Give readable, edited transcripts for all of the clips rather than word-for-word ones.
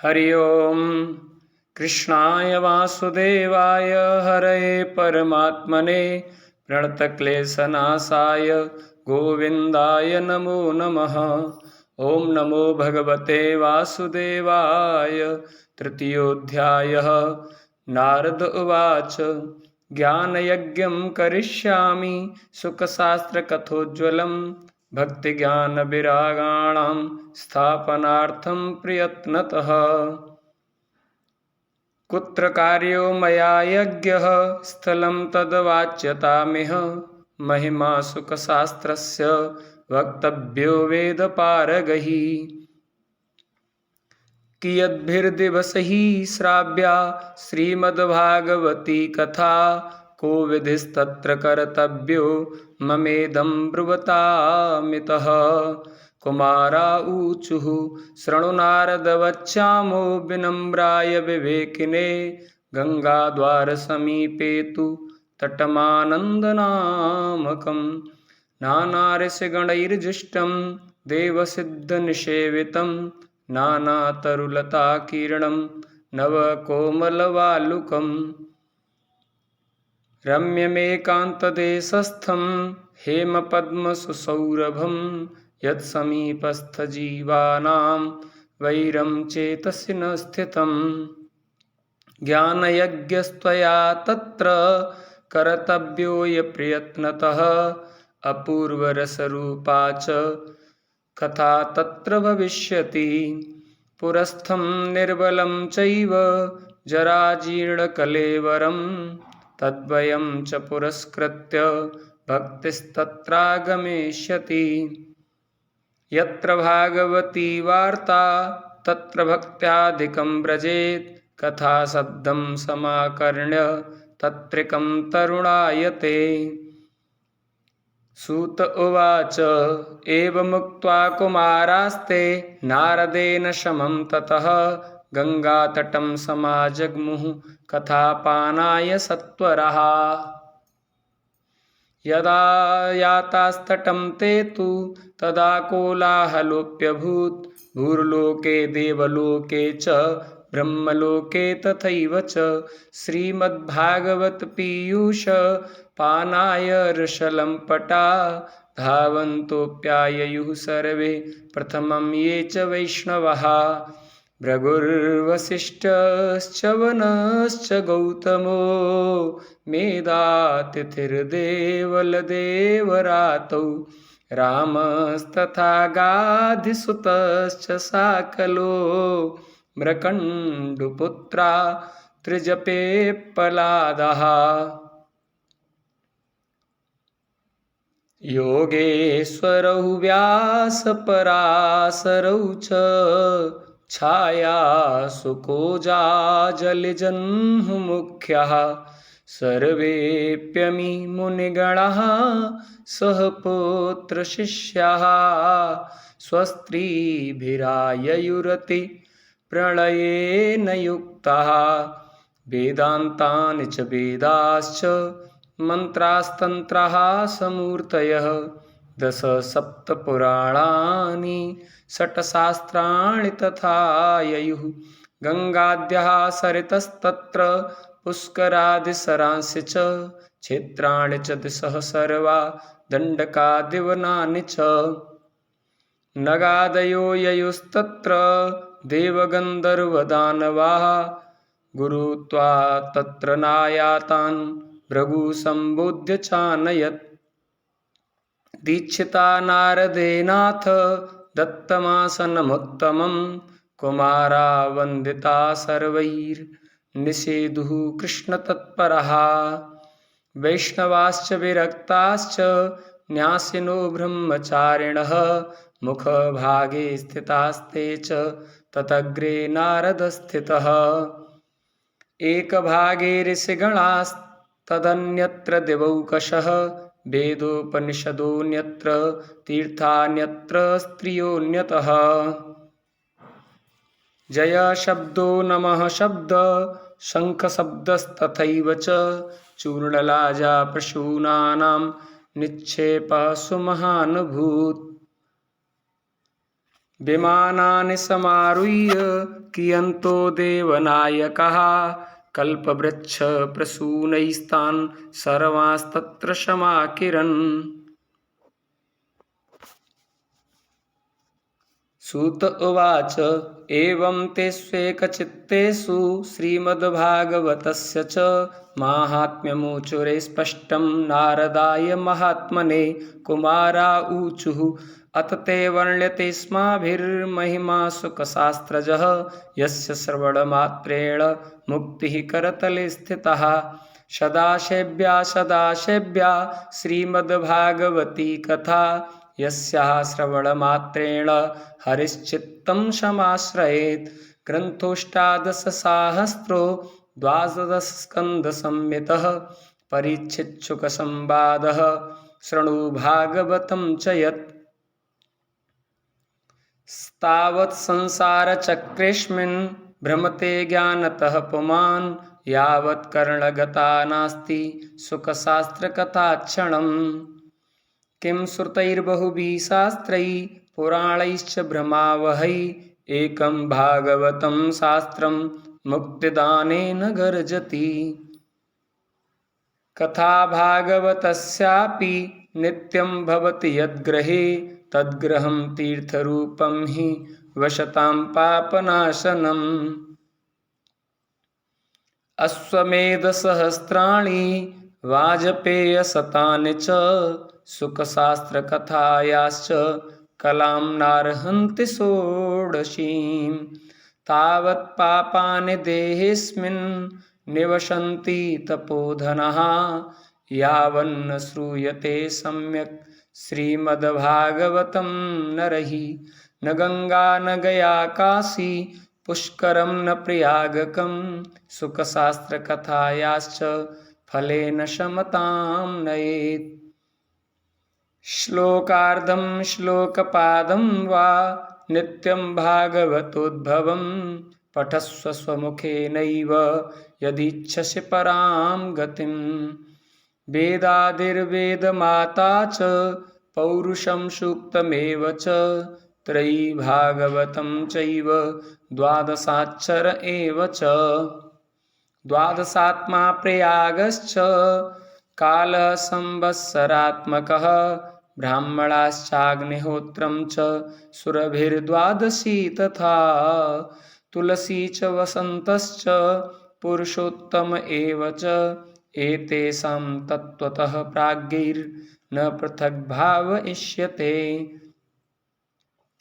हरि ओम। कृष्णाय वासुदेवाय हरये परमात्मने प्रणतक्लेशनाशाय गोविन्दाय नमो नमः। ओम नमो भगवते वासुदेवाय। तृतीयोऽध्यायः। नारद उवाच ज्ञानयज्ञं करिष्यामि सुखशास्त्रकथोज्ज्वलं भक्तिज्ञानविरागाणां स्थापनार्थं प्रयत्नतः। कुत्र कार्यो मया यज्ञः स्थलं तद्वाच्यतामिह। महिमा सुखशास्त्रस्य वक्तव्यो वेदपारगैः। कियद्भिर्दिवसैः श्राव्या श्रीमद्भागवती कथा। को विधिस्तत्र कर्तव्यो ममेदं ब्रुवतामितः। कुमारा ऊचुः शृणु नारद वच्यामो विनम्राय विवेकिने। गङ्गाद्वारसमीपे तु तटमानन्दनामकम् नानाऋषिगणैर्जुष्टं देवसिद्धनिषेवितं। नानातरुलताकीर्णं नवकोमलवालुकम् रम्यमेकान्तदेशस्थं हेमपद्मसुसौरभं। यत्समीपस्थजीवानां वैरं चेतसि न स्थितम्। ज्ञानयज्ञस्त्वया तत्र कर्तव्यो यप्रयत्नतः। अपूर्वरसरूपा च कथा तत्र भविष्यति। पुरस्थं निर्बलं चैव जराजीर्णकलेवरं। तद्वयं च पुरस्कृत्य भक्तिस्तत्रागमिष्यति। यत्र भागवती वार्ता तत्र भक्त्यादिकं व्रजेत्। कथाशब्दं समाकर्ण्य तत्रिकं तरुणायते। सूत उवाच एवमुक्त्वा कुमारास्ते नारदेन शमं ततः। गङ्गातटं समाजग्मुः कथापानाय सत्वरः। यदा यातास्तटं ते तु तदा कोलाहलोऽप्यभूत्। भूर्लोके देवलोके च ब्रह्मलोके तथैव च। श्रीमद्भागवतपीयूष पानाय ऋषलम्पटा। धावन्तोऽप्याययुः सर्वे प्रथमं ये च वैष्णवः। भृगुर्वसिष्ठश्च वनश्च गौतमो मेधातिथिर्देवलदेवरातौ। रामस्तथा गाधिसुतश्च साकलो मृकण्डुपुत्रा त्रिजपेप्पलादः। योगेश्वरौ व्यासपराशरौ च छायासुकोजाजलजह्नुमुख्यः। सर्वेऽप्यमी मुनिगणाः सह पुत्रशिष्याः। स्वस्त्रीभिराययुरति प्रणयेन युक्ताः। वेदान्तानि च वेदाश्च मन्त्रास्तन्त्राः समूर्तयः। दश सप्तपुराणानि षट्शास्त्राणि तथा ययुः। गङ्गाद्यः सरितस्तत्र पुष्करादिसरांसि च। क्षेत्राणि च दिशः सर्वा दण्डकादिवनानि च। नगादयो ययुस्तत्र देवगन्धर्वदानवाः। गुरुत्वा तत्र नायातान् भृगुसम्बोध्य चानयत्। दीक्षिता नारदेनाथ दत्तमासनमुत्तमं। कुमारा वन्दिता सर्वैर्निषेधुः कृष्णतत्परः। वैष्णवाश्च विरक्ताश्च न्यासिनो ब्रह्मचारिणः। मुखभागे स्थितास्ते च तदग्रे नारदस्थितः। एकभागे ऋषिगणास्तदन्यत्र दिवौकशः। वेदोपनिषदोऽन्यत्र तीर्थान्यत्र स्त्रियोऽन्यतः। जय शब्दो नमः शब्द शङ्खशब्दस्तथैव च। चूर्णलाजा प्रसूनानां निक्षेपः सुमहानुभूत्। विमानानि समारुह्य कियन्तो देवनायकाः कल्पवृक्षप्रसूनैस्तान् सर्वांस्तत्र समाकिरन्। सूत उवाच एवं तेष्वेकचित्तेषु श्रीमद्भागवतस्य च माहात्म्यमुचुरे स्पष्टं नारदाय महात्मने कुमारा ऊचुः अथ ते वर्ण्यते स्माभिर्महिमा सुखशास्त्रजः यस्य श्रवणमात्रेण मुक्तिः करतले स्थितः। सदासेव्या सदासेव्या श्रीमद्भागवती कथा यस्याः श्रवणमात्रेण हरिश्चित्तं समाश्रयेत्। ग्रन्थोऽष्टादशसाहस्रो 12 स्कन्धसंयुतः परीक्षिच्छुकसंवादः शृणु भागवतं च यत्। तावत् संसारचक्रेऽस्मिन् भ्रमते ज्ञानतः पुमान् यावत् कर्णगता नास्ति सुखशास्त्रकथाक्षणम्। किं श्रुतैर्बहुभिः शास्त्रैः पुराणैश्च भ्रमावहै एकं भागवतं शास्त्रं मुक्तिदानेन गर्जति। कथा भागवतस्यापि नित्यं भवति यद्गृहे तद्गृहं तीर्थरूपं हि वसतां पापनाशनम्। अश्वमेधसहस्राणि वाजपेयशतानि च सुखशास्त्रकथायाश्च कलां नार्हन्ति षोडशीं। तावत् पापानि देहेऽस्मिन् निवसन्ति तपोधनाः यावन्न श्रूयते सम्यक् श्रीमद्भागवतं नरैः। न गंगा न गया काशी पुष्करं न प्रयागकं सुखशास्त्रकथायाश्च फलेन शमतां नयेत्। श्लोकार्धं श्लोकपादं वा नित्यं भागवतोद्भवं पठस्व स्वमुखेनैव यदीच्छसि परां गतिम्। वेदादिर्वेदमाता च पौरुषं सूक्तमेव च त्रयी भागवतं चैव 12 एव च। 12 प्रयागश्च कालः संवत्सरात्मकः ब्राह्मणाश्चाग्निहोत्रं च सुरभिर्द्वादशी तथा। तुलसी च वसन्तश्च पुरुषोत्तम एव च एतेषां तत्त्वतः प्राज्ञैर्न पृथग्भावयिष्यते।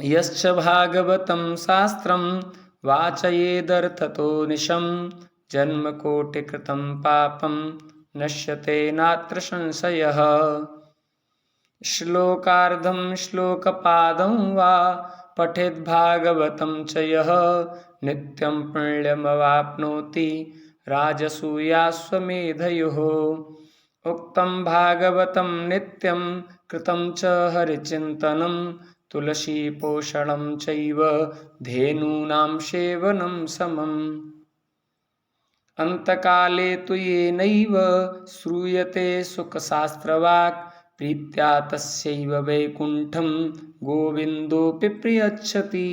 यश्च भागवतं शास्त्रं वाचयेदर्थतो निशं जन्मकोटिकृतं पापं नश्यते नात्र संशयः। श्लोकार्धं श्लोकपादं वा पठेद्भागवतं च यः नित्यं पुण्यमवाप्नोति राजसूयाश्वमेधयोः। उक्तं भागवतं नित्यं कृतं च हरिचिन्तनं तुलसीपोषणं चैव धेनूनां सेवनं समम्। अन्तकाले तु येनैव श्रूयते सुखशास्त्रवाक् प्रीत्या तस्यैव वैकुण्ठं गोविन्दोऽपि प्रयच्छति।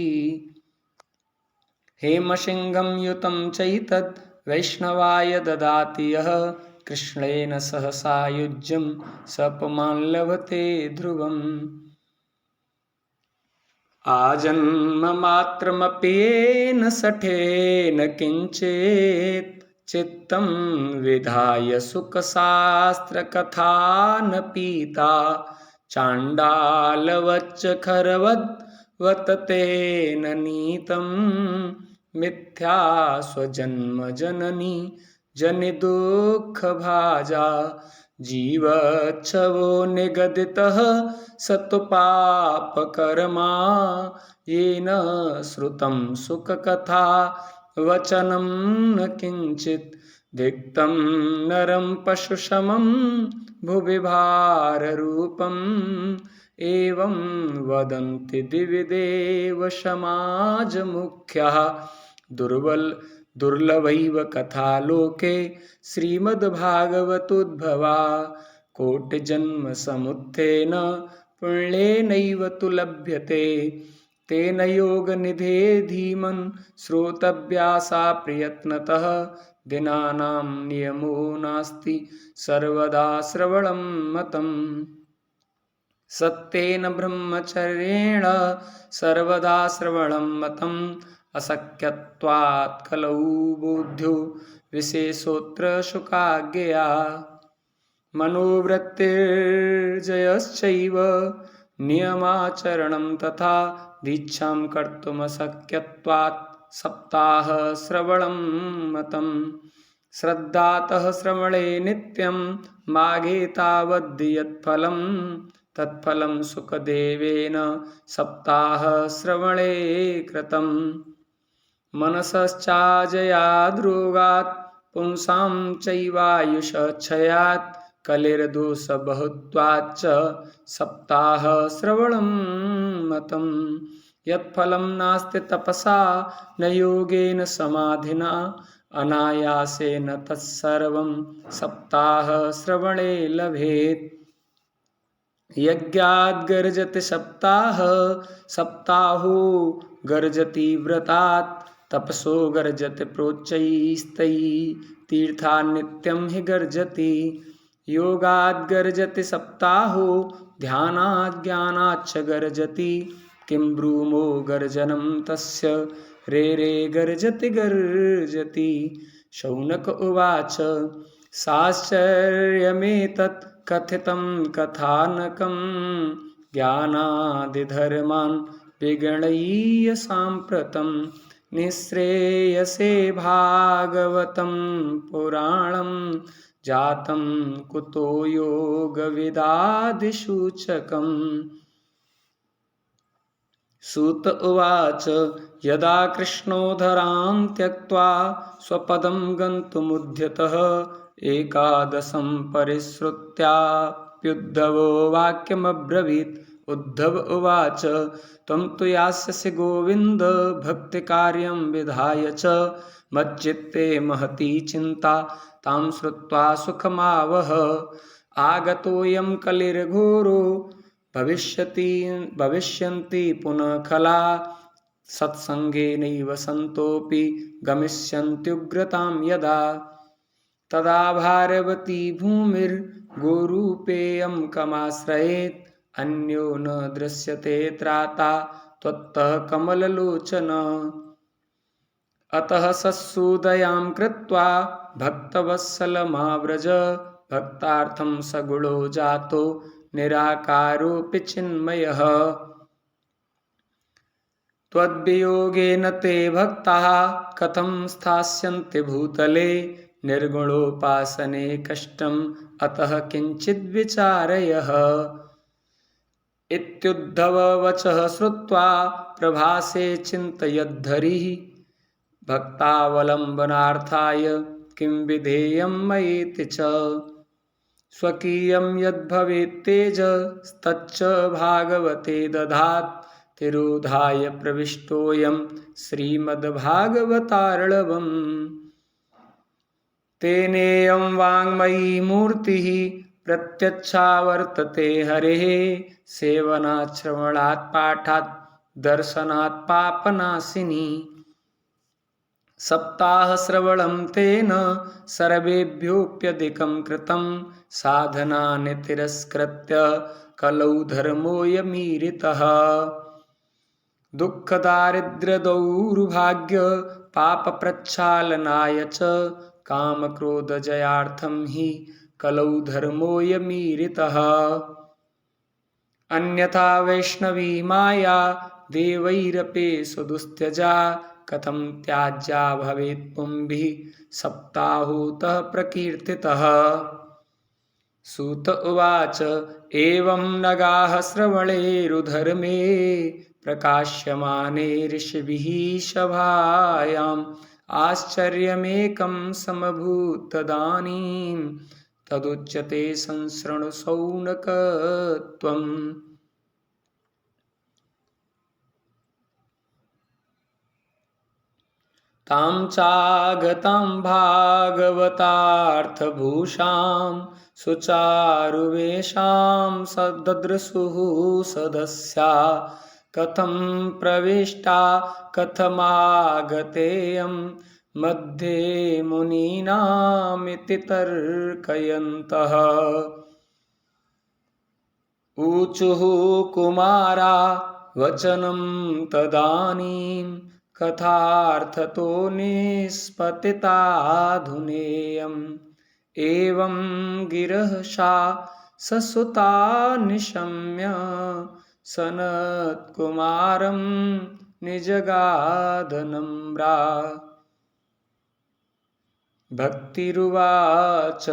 हेमसिंहं युतं चैतद् वैष्णवाय ददाति यः कृष्णेन सह सायुज्यं स पुमान् लभते ध्रुवम्। आजन्ममात्रमपि येन सठेन किञ्चित् चित्तं विधाय सुखशास्त्रकथा न पीता चाण्डालवच्च खरवद्वत तेन नीतं मिथ्या स्वजन्म जननी जनिदुःखभाजा जीवच्छवो निगदितः सत्पापकर्मा येन श्रुतं सुखकथा वचनं न किञ्चित् धिक्तं नरं पशुसमं भुवि भाररूपम् एवं वदन्ति दिविदेव समाजमुख्याः। दुर्लभैव कथा लोके श्रीमद्भागवतोद्भवा कोटिजन्मसमुत्थेन पुण्येनैव तु लभ्यते तेन योगनिधे धीमन् श्रोतव्यासा प्रयत्नतः दिनानां नियमो नास्ति सर्वदा श्रवणं मतम् सत्येन ब्रह्मचर्येण सर्वदा श्रवणं मतम् अशक्यत्वात् कलौ बोध्यो विशेषोऽत्र शुकाज्ञया मनोवृत्तिर्जयश्चैव नियमाचरणं तथा दीक्षां कर्तुमशक्यत्वात् सप्ताहश्रवणं मतम् श्रद्धातः श्रवणे नित्यं माघे तावद्यत्फलं तत्फलं सुखदेवेन सप्ताहश्रवणे कृतम् मनसश्चाजयाद्रोगात् पुंसां चैवायुषक्षयात् कलिर्दोषबहुत्वाच्च सप्ताहश्रवणं मतम् यत्फलं नास्ति तपसा न योगेन समाधिना अनायासेन तत्सर्वं सप्ताहश्रवणे लभेत् यज्ञाद् गर्जति सप्ताहो गर्जति व्रतात् तपसो गर्जति प्रोच्चैस्तैः तीर्थान् नित्यं हि गर्जति योगाद् गर्जति सप्ताहो ध्यानाद् ज्ञानाच्च गर्जति किं ब्रूमो गर्जनं तस्य रे गर्जति गर्जति शौनक उवाच साश्चर्यमेतत् कथितं कथानकं ज्ञानादिधर्मान् विगणय्य साम्प्रतं निःश्रेयसे भागवतं पुराणं जातं कुतो योगविदादिसूचकम् सूत उवाच यदा कृष्णो धरां त्यक्त्वा स्वपदं गन्तुमुद्यतः एकादशं परिश्रुत्याप्युद्धवो वाक्यमब्रवीत् उद्धव उवाच त्वं तु यास्यसि गोविन्द भक्तिकार्यं विधाय च मच्चित्ते महती चिन्ता तां श्रुत्वा सुखमावह आगतोऽयं कलिर्घोरो भविष्यन्ति पुनः खला सत्सङ्गेनैव सन्तोऽपि गमिष्यन्त्युग्रतां यदा तदा भारवती भूमिर्गोरूपेयं कमाश्रयेत् अन्यो न दृश्यते त्राता त्वत्तः कमललोचन अतः सत्सुदयां कृत्वा भक्तवत्सलमाव्रज भक्तार्थं सगुणो जातो निराकारोऽपि चिन्मयः त्वद्वियोगेन ते भक्ताः कथं स्थास्यन्ति भूतले निर्गुणोपासने कष्टम् अतः किञ्चिद् विचारयः इत्युद्धव वचः श्रुत्वा प्रभासे चिन्तयद्धरिः भक्तावलम्बनार्थाय किं विधेयं मयेति च स्वकीयं यद्भवेत्तेजस्तच्च भागवते दधात् तिरोधाय प्रविष्टोऽयं श्रीमद्भागवतार्णवम् तेनेयं वाङ्मयी मूर्तिः प्रत्यक्षा वर्तते हरेः सेवनात् श्रवणात् पाठात् दर्शनात् पापनाशिनी सप्ताहश्रवणं तेन सर्वेभ्योऽप्यधिकं कृतं साधनानि तिरस्कृत्य कलौ धर्मोऽयमीरितः दुःखदारिद्र्यदौर्भाग्य पापप्रक्षालनाय च कामक्रोधजयार्थं हि कलौ धर्मोऽयमीरितः अन्यथा वैष्णवी माया देवैरपि सुदुस्त्यजा कथं त्याज्या भवेत् पुंभिः सप्ताहूतः प्रकीर्तितः सूत उवाच एवं नगाः श्रवणेरुधर्मे प्रकाश्यमाने ऋषिभिः सभायाम् आश्चर्यमेकं समभूत् तदानीं तदुच्यते संसृणु शौनक त्वम् तां चागतां भागवतार्थभूषां सुचारुवेषां सददृशुः सदस्या कथं प्रविष्टा कथमागतेयं मध्ये मुनीनामिति तर्कयन्तः। ऊचुः कुमारा वचनं तदानीं कथार्थतो निष्पतिताधुनेयम्। एवं गिरः सा ससुता निशम्य सनत्कुमारं निजगादनम्रा। भक्तिरुवाच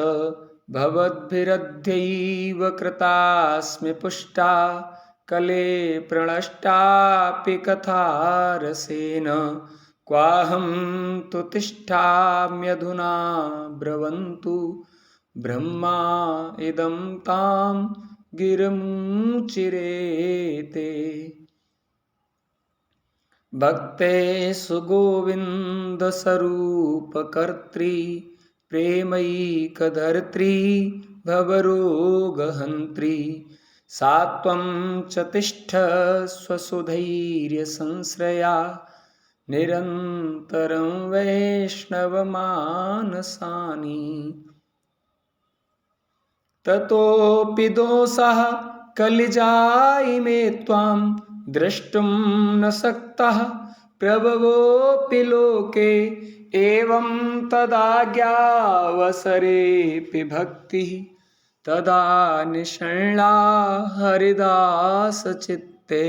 भवद्भिरध्यैव कृतास्मि पुष्टा कले प्रणष्टापि कथारसेन क्वाहं तु तिष्ठाम्यधुना ब्रवन्तु ब्रह्मा इदं तां गिरमुचिरेते। भक्ते सुगोविन्दस्वरूपकर्त्री प्रेमैकधर्त्री भवरोगहन्त्री सा त्वं च तिष्ठस्व सुधैर्यसंश्रया निरन्तरं वैष्णवमानसानि। ततोऽपि दोषः कलिजायिमे त्वां द्रष्टुं न शक्तः प्रभवोऽपि लोके। एवं तदाज्ञावसरेऽपि भक्तिः तदा निषण्णा हरिदासचित्ते।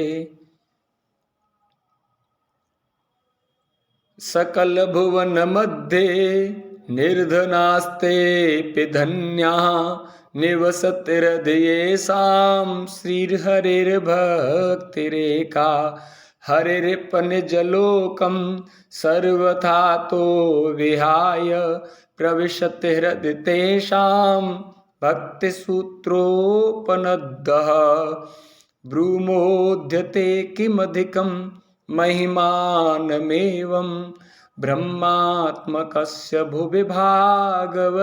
सकलभुवनमध्ये निर्धनास्तेऽपि धन्याः निवसतिर्हृदयेषां श्रीहरिर्भक्तिरेका। हरिर्पनिजलोकं सर्वथा तो विहाय प्रविशति हृदि तेषां भक्तिसूत्रोपनद्यः। ब्रूमोद्यते किमधिकं महिमानमेवं ब्रह्मात्मकस्य भुवि भागवताभितस्य।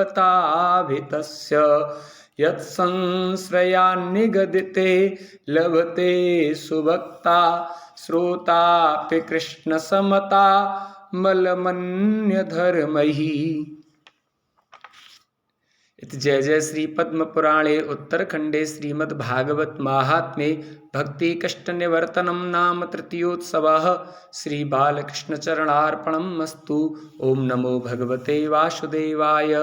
यत्संश्रयान्निगदिते लभते सुभक्ता श्रोतापि कृष्णसमता मलमन्यधर्मैः। इति जय जय श्री पद्म पुराणे उत्तरखंडे श्रीमद्भागवत महात्म्ये भक्ति कष्ट निवर्तनम नाम तृतीयोत्सवः। श्री बालकृष्ण चरणार्पणमस्तु। ओम नमो भगवते वासुदेवाय।